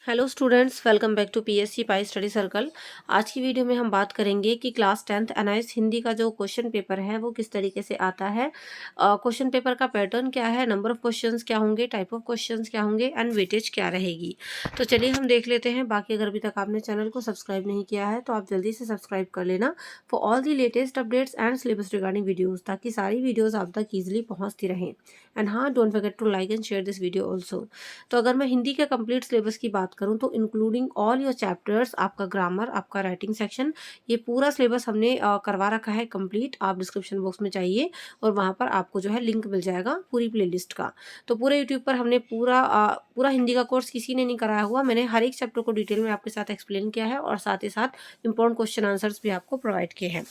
Hello students, welcome back to PSC pi study circle. आज की video में हम बात करेंगे कि क्लास 10th एनआईएस हिंदी का जो क्वेश्चन पेपर है वो किस तरीके से आता है। क्वेश्चन पेपर का पैटर्न क्या है, नंबर ऑफ क्वेश्चंस क्या होंगे, टाइप ऑफ क्वेश्चंस क्या होंगे एंड वेटेज क्या रहेगी। तो चलिए हम देख लेते हैं। बाकी अगर अभी तक आपने चैनल को सब्सक्राइब नहीं किया है तो आप जल्दी से सब्सक्राइब कर लेना for all the latest updates and syllabus regarding videos, ताकि सारी वीडियोज़ आप तक ईजिली पहुँचती रहें। एंड हाँ, don't forget to like and share this video also. तो अगर मैं हिंदी के कंप्लीट सिलेबस की बात करूं तो इंक्लूडिंग ऑल योर चैप्टर्स, आपका ग्रामर, आपका राइटिंग सेक्शन, ये पूरा सिलेबस हमने करवा रखा है कंप्लीट। आप डिस्क्रिप्शन बॉक्स में जाइए और वहां पर आपको जो है लिंक मिल जाएगा पूरी प्लेलिस्ट का। तो पूरे यूट्यूब पर हमने पूरा हिंदी का कोर्स किसी ने नहीं कराया हुआ। मैंने हर एक चैप्टर को डिटेल में आपके साथ एक्सप्लेन किया है और साथ ही साथ इंपॉर्टेंट क्वेश्चन आंसर्स भी आपको प्रोवाइड किए हैं।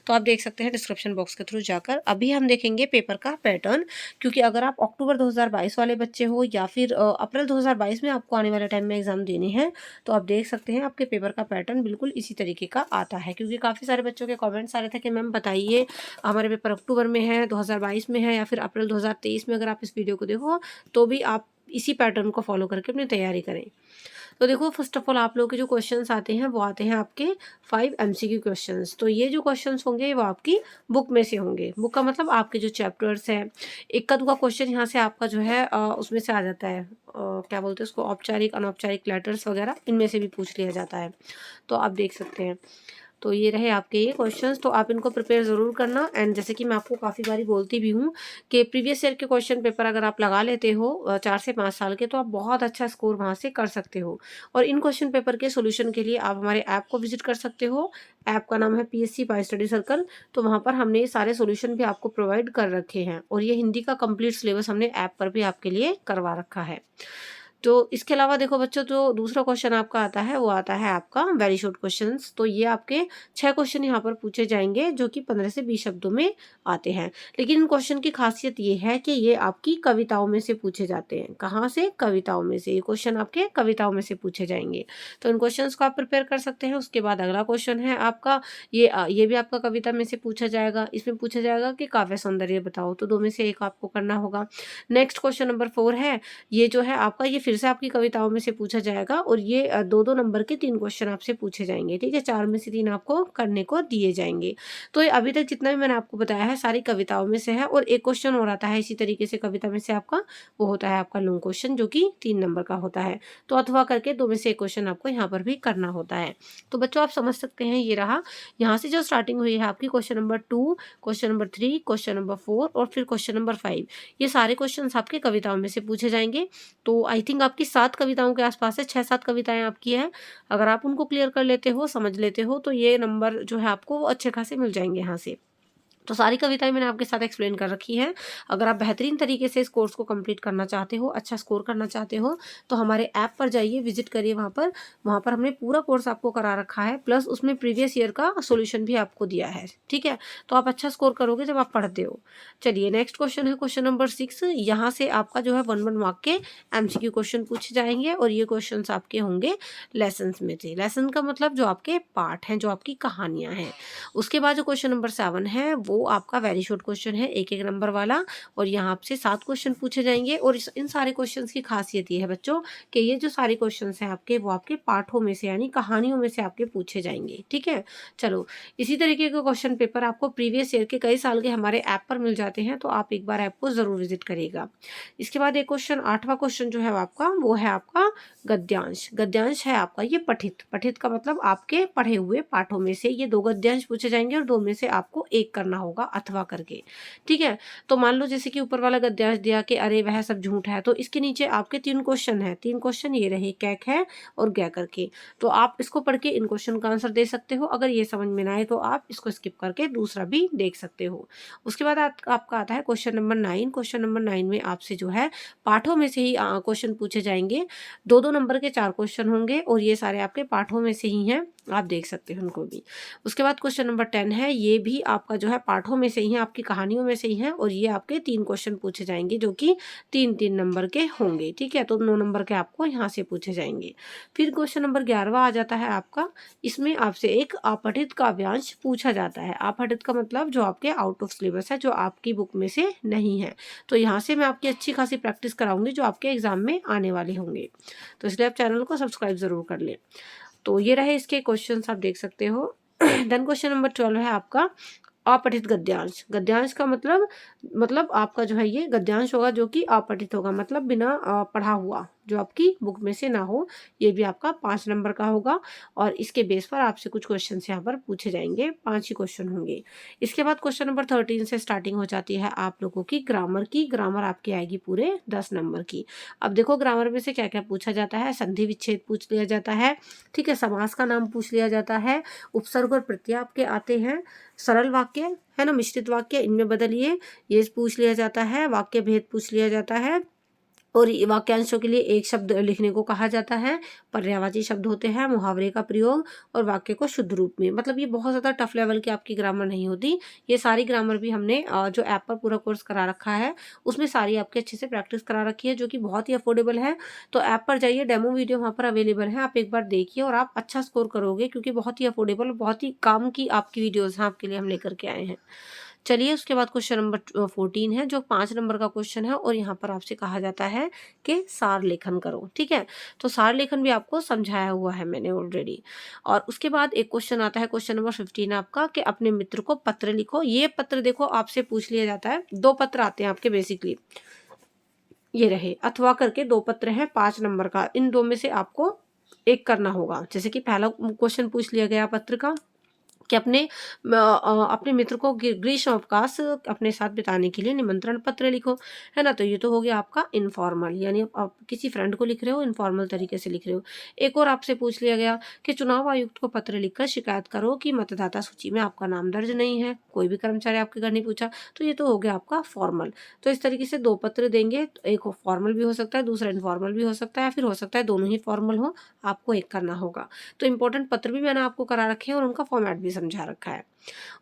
तो आप देख सकते हैं डिस्क्रिप्शन बॉक्स के थ्रू जाकर। अभी हम देखेंगे पेपर का पैटर्न, क्योंकि अगर आप अक्टूबर 2022 वाले बच्चे हो या फिर अप्रैल 2022 में आपको आने वाले टाइम में एग्जाम देने हैं, तो आप देख सकते हैं आपके पेपर का पैटर्न बिल्कुल इसी तरीके का आता है। क्योंकि काफ़ी सारे बच्चों के कमेंट्स आ रहे थे कि मैम बताइए हमारे पेपर अक्टूबर में है, 2022 में है या फिर अप्रैल 2023 में। अगर आप इस वीडियो को देखो तो भी आप इसी पैटर्न को फॉलो करके अपनी तैयारी करें। तो देखो, फर्स्ट ऑफ ऑल आप लोगों के जो क्वेश्चंस आते हैं वो आते हैं आपके 5 एमसीक्यू क्वेश्चंस। तो ये जो क्वेश्चंस होंगे वो आपकी बुक में से होंगे। बुक का मतलब आपके जो चैप्टर्स हैं। इक्का दुक्का क्वेश्चन यहाँ से आपका जो है उसमें से आ जाता है। क्या बोलते हैं उसको, औपचारिक अनौपचारिक लेटर्स वगैरह इनमें से भी पूछ लिया जाता है। तो आप देख सकते हैं। तो ये रहे आपके ये क्वेश्चंस, तो आप इनको प्रिपेयर ज़रूर करना। एंड जैसे कि मैं आपको काफ़ी बारी बोलती भी हूँ कि प्रीवियस ईयर के क्वेश्चन पेपर अगर आप लगा लेते हो 4 से 5 साल के, तो आप बहुत अच्छा स्कोर वहाँ से कर सकते हो। और इन क्वेश्चन पेपर के सोल्यूशन के लिए आप हमारे ऐप को विजिट कर सकते हो। ऐप का नाम है पीएससी पाई स्टडी सर्कल। तो वहाँ पर हमने ये सारे सोल्यूशन भी आपको प्रोवाइड कर रखे हैं और ये हिंदी का कंप्लीट सिलेबस हमने ऐप पर भी आपके लिए करवा रखा है। तो इसके अलावा देखो बच्चों, जो दूसरा क्वेश्चन आपका आता है वो आता है आपका वेरी शॉर्ट क्वेश्चंस। तो ये आपके 6 क्वेश्चन यहाँ पर पूछे जाएंगे जो कि 15 से 20 शब्दों में आते हैं। लेकिन इन क्वेश्चन की खासियत ये है कि ये आपकी कविताओं में से पूछे जाते हैं। कहाँ से? कविताओं में से। ये क्वेश्चन आपके कविताओं में से पूछे जाएंगे। तो इन क्वेश्चंस को आप प्रिपेयर कर सकते हैं। उसके बाद अगला क्वेश्चन है आपका, ये भी आपका कविता में से पूछा जाएगा। इसमें पूछा जाएगा कि काव्य सौंदर्य बताओ, तो 2 में से एक आपको करना होगा। नेक्स्ट क्वेश्चन नंबर 4 है, ये जो है आपका, ये फिर से आपकी कविताओं में से पूछा जाएगा और ये 2-2 नंबर के 3 क्वेश्चन आपसे पूछे जाएंगे। ठीक है, 4 में से 3 आपको करने को दिए जाएंगे। तो ये अभी तक जितना भी मैंने आपको बताया है सारी कविताओं में से है। और एक क्वेश्चन और आता है इसी तरीके से कविता में से आपका, वो होता है आपका लॉन्ग क्वेश्चन जो कि 3 नंबर का होता है। तो अथवा करके 2 में से एक क्वेश्चन आपको यहाँ पर भी करना होता है। तो बच्चों आप समझ सकते हैं, ये रहा यहाँ से जो स्टार्टिंग हुई है आपकी question number 2, question number 3, question number 4 और फिर क्वेश्चन नंबर 5। ये सारे क्वेश्चन आपके कविताओं में से पूछे जाएंगे। तो आई थिंक आपकी 7 कविताओं के आसपास है, 6-7 कविताएं आपकी हैं। अगर आप उनको क्लियर कर लेते हो, समझ लेते हो, तो ये नंबर जो है आपको वो अच्छे खासे मिल जाएंगे यहाँ से। तो सारी कविताएं मैंने आपके साथ एक्सप्लेन कर रखी हैं। अगर आप बेहतरीन तरीके से इस कोर्स को कंप्लीट करना चाहते हो, अच्छा स्कोर करना चाहते हो, तो हमारे ऐप पर जाइए, विजिट करिए। वहाँ पर हमने पूरा कोर्स आपको करा रखा है, प्लस उसमें प्रीवियस ईयर का सोल्यूशन भी आपको दिया है। ठीक है, तो आप अच्छा स्कोर करोगे जब आप पढ़ते हो। चलिए नेक्स्ट क्वेश्चन है क्वेश्चन नंबर 6। यहाँ से आपका जो है 1-1 मार्क के एमसीक्यू क्वेश्चन पूछे जाएंगे और ये क्वेश्चन आपके होंगे लेसन में से। लेसन का मतलब जो आपके पार्ट हैं, जो आपकी कहानियाँ हैं। उसके बाद जो क्वेश्चन नंबर 7 है वो आपका वेरी शॉर्ट क्वेश्चन है, 1-1 नंबर वाला। और यहाँ आपसे 7 क्वेश्चन पूछे जाएंगे। और इन सारे क्वेश्चंस की खासियत ये है बच्चों कि ये जो सारे क्वेश्चंस हैं आपके, वो आपके पाठों में से यानी कहानियों में से आपके पूछे जाएंगे। ठीक है, चलो इसी तरीके के क्वेश्चन पेपर आपको प्रीवियस ईयर के कई साल के हमारे ऐप पर मिल जाते हैं, तो आप एक बार ऐप को जरूर विजिट करिएगा। इसके बाद एक क्वेश्चन, 8वां क्वेश्चन जो है आपका, वो है आपका गद्यांश। गद्यांश है आपका ये पठित। पठित का मतलब आपके पढ़े हुए पाठों में से ये 2 गद्यांश पूछे जाएंगे और 2 में से आपको एक करना होगा अथवा करके। ठीक है, तो मान लो जैसे कि ऊपर वाला गद्यांश दिया कि अरे वह सब झूठ है, तो इसके नीचे आपके 3 क्वेश्चन है। 3 क्वेश्चन ये रहे, कैक है और गै करके। तो आप इसको पढ़ के इन क्वेश्चन का आंसर दे सकते हो। अगर ये समझ में ना आए तो आप इसको स्किप करके दूसरा भी देख सकते हो। उसके बाद आपका आता है क्वेश्चन नंबर 9। क्वेश्चन नंबर 9 में आपसे जो है पाठों में से ही क्वेश्चन पूछे जाएंगे। 2-2 नंबर के 4 क्वेश्चन होंगे और ये सारे आपके पाठों में से ही हैं। आप देख सकते हैं उनको भी। उसके बाद क्वेश्चन नंबर 10 है, ये भी आपका जो है पाठों में से ही है, आपकी कहानियों में से ही है, और ये आपके 3 क्वेश्चन पूछे जाएंगे जो कि 3-3 नंबर के होंगे, ठीक है। तो 9 नंबर के आपको यहाँ से पूछे जाएंगे। फिर क्वेश्चन नंबर 11वां आ जाता है आपका, इसमें आपसे एक अपठित काव्यांश पूछा जाता है। अपठित का मतलब जो आपके आउट ऑफ सिलेबस है, जो आपकी बुक में से नहीं है। तो यहाँ से मैं आपकी अच्छी खासी प्रैक्टिस कराऊंगी जो आपके एग्जाम में आने वाले होंगे, तो इसलिए आप चैनल को सब्सक्राइब जरूर कर लें। तो ये रहे इसके क्वेश्चंस, आप देख सकते हो। देन क्वेश्चन नंबर 12 है आपका अपठित गद्यांश। गद्यांश का मतलब आपका जो है ये गद्यांश होगा जो कि अपठित होगा, मतलब बिना पढ़ा हुआ, जो आपकी बुक में से ना हो। ये भी आपका 5 नंबर का होगा, और इसके बेस पर आपसे कुछ क्वेश्चन यहाँ पर पूछे जाएंगे, 5 ही क्वेश्चन होंगे। इसके बाद क्वेश्चन नंबर 13 से स्टार्टिंग हो जाती है आप लोगों की ग्रामर की। ग्रामर आपकी आएगी पूरे 10 नंबर की। अब देखो ग्रामर में से क्या क्या पूछा जाता है। संधि विच्छेद पूछ लिया जाता है, ठीक है। समास का नाम पूछ लिया जाता है, उपसर्ग और प्रत्यय आपके आते हैं, सरल वाक्य है ना, मिश्रित वाक्य इनमें बदलिए, ये पूछ लिया जाता है, वाक्य भेद पूछ लिया जाता है, और वाक्यांशों के लिए एक शब्द लिखने को कहा जाता है, पर्यायवाची शब्द होते हैं, मुहावरे का प्रयोग, और वाक्य को शुद्ध रूप में। मतलब ये बहुत ज़्यादा टफ लेवल की आपकी ग्रामर नहीं होती। ये सारी ग्रामर भी हमने जो ऐप पर पूरा कोर्स करा रखा है उसमें सारी आपके अच्छे से प्रैक्टिस करा रखी है, जो कि बहुत ही अफोर्डेबल है। तो ऐप पर जाइए, डेमो वीडियो वहाँ पर अवेलेबल है, आप एक बार देखिए और आप अच्छा स्कोर करोगे, क्योंकि बहुत ही अफोर्डेबल, बहुत ही काम की आपकी वीडियोज़ हैं, आपके लिए हम लेकर के आए हैं। चलिए उसके बाद क्वेश्चन नंबर 14 है, जो 5 नंबर का क्वेश्चन है, और यहाँ पर आपसे कहा जाता है कि सार लेखन करो, ठीक है। तो सार लेखन भी आपको समझाया हुआ है मैंने ऑलरेडी। और उसके बाद एक क्वेश्चन आता है, क्वेश्चन नंबर 15 आपका, कि अपने मित्र को पत्र लिखो। ये पत्र देखो आपसे पूछ लिया जाता है, 2 पत्र आते हैं आपके बेसिकली, ये रहे अथवा करके 2 पत्र हैं 5 नंबर का। इन 2 में से आपको एक करना होगा। जैसे कि पहला क्वेश्चन पूछ लिया गया पत्र का कि अपने मित्र को ग्रीष्म अवकाश अपने साथ बिताने के लिए निमंत्रण पत्र लिखो, है ना। तो ये तो हो गया आपका इनफॉर्मल, यानी आप किसी फ्रेंड को लिख रहे हो, इनफॉर्मल तरीके से लिख रहे हो। एक और आपसे पूछ लिया गया कि चुनाव आयुक्त को पत्र लिखकर शिकायत करो कि मतदाता सूची में आपका नाम दर्ज नहीं है, कोई भी कर्मचारी आपके घर नहीं पूछा। तो ये तो हो गया आपका फॉर्मल। तो इस तरीके से 2 पत्र देंगे, तो एक फॉर्मल भी हो सकता है, दूसरा इनफॉर्मल भी हो सकता है, फिर हो सकता है दोनों ही फॉर्मल हो, आपको एक करना होगा। तो इंपॉर्टेंट पत्र भी मैंने आपको करा रखे हैं और उनका फॉर्मेट भी समझा रखा है।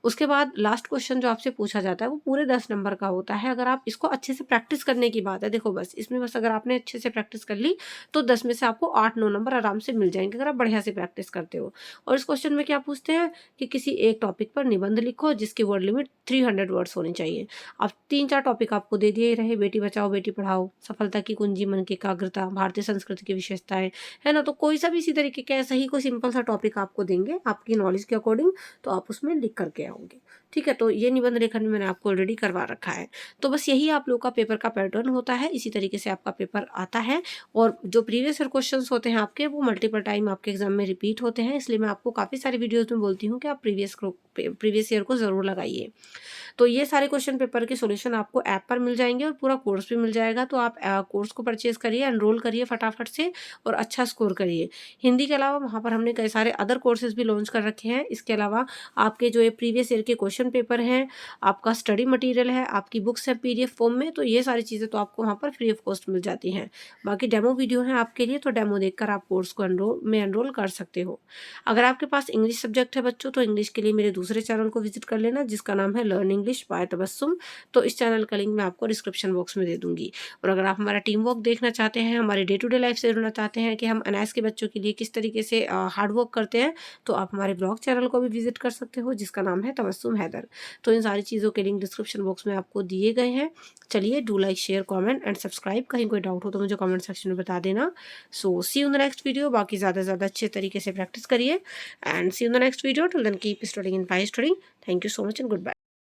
उसके बाद लास्ट क्वेश्चन जो आपसे पूछा जाता है वो पूरे 10 नंबर का होता है। अगर आप इसको अच्छे से प्रैक्टिस करने की बात है, देखो बस इसमें बस अगर आपने अच्छे से प्रैक्टिस कर ली तो 10 में से आपको 8-9 नंबर आराम से मिल जाएंगे, अगर आप बढ़िया से प्रैक्टिस करते हो। और इस क्वेश्चन में क्या पूछते हैं कि किसी एक टॉपिक पर निबंध लिखो जिसकी वर्ड लिमिट 300 वर्ड्स होनी चाहिए। अब 3-4 टॉपिक आपको दे दिए रहे, बेटी बचाओ बेटी पढ़ाओ, सफलता की कुंजी मन की एकाग्रता, भारतीय संस्कृति की विशेषताएं, है ना। तो कोई सा भी इसी तरीके का ऐसा ही कोई सिंपल सा टॉपिक आपको देंगे आपकी नॉलेज के अकॉर्डिंग, तो आप उसमें लिख करके आओगे, ठीक है। तो ये निबंध लेखन भी मैंने आपको ऑलरेडी करवा रखा है। तो बस यही आप लोग का पेपर का पैटर्न होता है, इसी तरीके से आपका पेपर आता है। और जो प्रीवियस ईयर क्वेश्चंस होते हैं आपके, वो मल्टीपल टाइम आपके एग्जाम में रिपीट होते हैं, इसलिए मैं आपको काफ़ी सारी वीडियोज़ में बोलती हूँ कि आप प्रीवियस ईयर को ज़रूर लगाइए। तो ये सारे क्वेश्चन पेपर के सॉल्यूशन आपको ऐप पर मिल जाएंगे और पूरा कोर्स भी मिल जाएगा। तो आप कोर्स को परचेज करिए, एनरोल करिए फटाफट से और अच्छा स्कोर करिए। हिंदी के अलावा वहाँ पर हमने कई सारे अदर कोर्सेज भी लॉन्च कर रखे हैं। इसके अलावा आपके जो ये प्रीवियस ईयर के क्वेश्चन पेपर हैं, आपका स्टडी मटेरियल है, आपकी बुक्स है PDF फॉर्म में, तो ये सारी चीज़ें तो आपको वहाँ पर फ्री ऑफ कॉस्ट मिल जाती हैं। बाकी डेमो वीडियो है आपके लिए, तो डेमो देखकर आप कोर्स को एनरोल कर सकते हो। अगर आपके पास इंग्लिश सब्जेक्ट है बच्चों, तो इंग्लिश के लिए मेरे दूसरे चैनल को विजिट कर लेना, जिसका नाम है लर्न इंग्लिश बाय तबस्सुम। तो इस चैनल का लिंक मैं आपको डिस्क्रिप्शन बॉक्स में दे दूंगी। और अगर आप हमारा टीम वर्क देखना चाहते हैं, हमारे डे टू डे लाइफ से जुड़ना चाहते हैं कि हम NIS के बच्चों के लिए किस तरीके से हार्ड वर्क करते हैं, तो आप हमारे ब्लॉग चैनल को भी विजिट कर सकते हो, जिसका नाम है तबस्सुम हैदर। तो इन सारी चीज़ों के लिंक डिस्क्रिप्शन बॉक्स में आपको दिए गए हैं। चलिए, do like share comment and subscribe. कहीं कोई डाउट हो तो मुझे कमेंट सेक्शन में बता देना। So see you in the next video. बाकी ज़्यादा से ज़्यादा अच्छे तरीके से प्रैक्टिस करिए and see you in the next video. Till then keep studying in pi studying. Thank you so much and good bye.